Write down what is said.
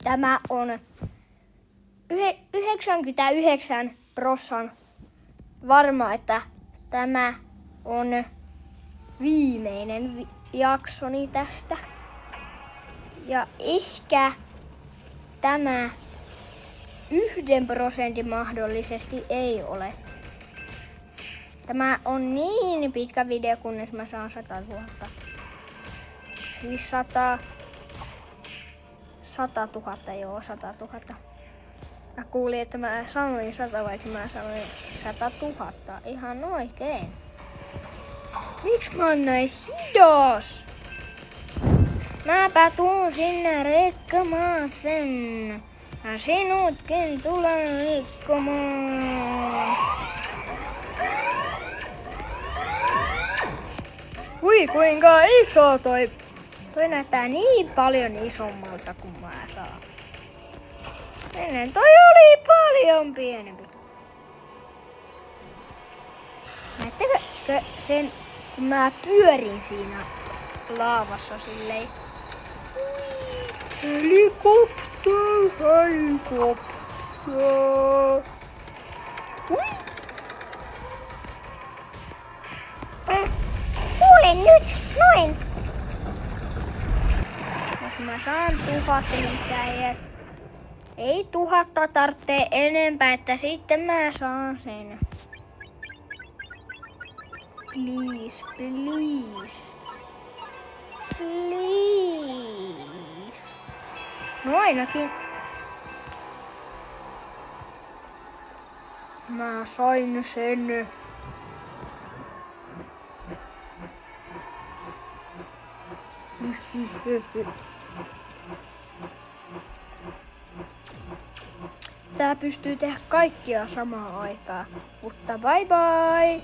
Tämä on 99% varma, että tämä on viimeinen jaksoni tästä. Ja ehkä tämä 1% mahdollisesti ei ole. Tämä on niin pitkä video, kunnes mä saan 100 000. Siis 100 000, joo, 100 000. Mä kuulin, että mä sanoin 100, vaikka mä sanoin 100 000. Ihan oikein. Miksi mä oon näin hidas? Mäpä tuun sinne rikkomaan sen. Ja sinutkin tulen rikkomaan. Hui, kuinka iso toi. Toi näyttää niin paljon isommalta kuin mä saan. Ennen toi oli paljon pienempi. Näettekö sen, kun mä pyörin siinä laavassa silleen? Helikopter. Kuule nyt, noin. Jos mä saan 1000 lisää, ei 1000 tarvitse enempää, että sitten mä saan sen. Please, please. Please. No ainakin. Mä sain sen. Tää pystyy tehdä kaikkia samaan aikaan. Mutta bye bye!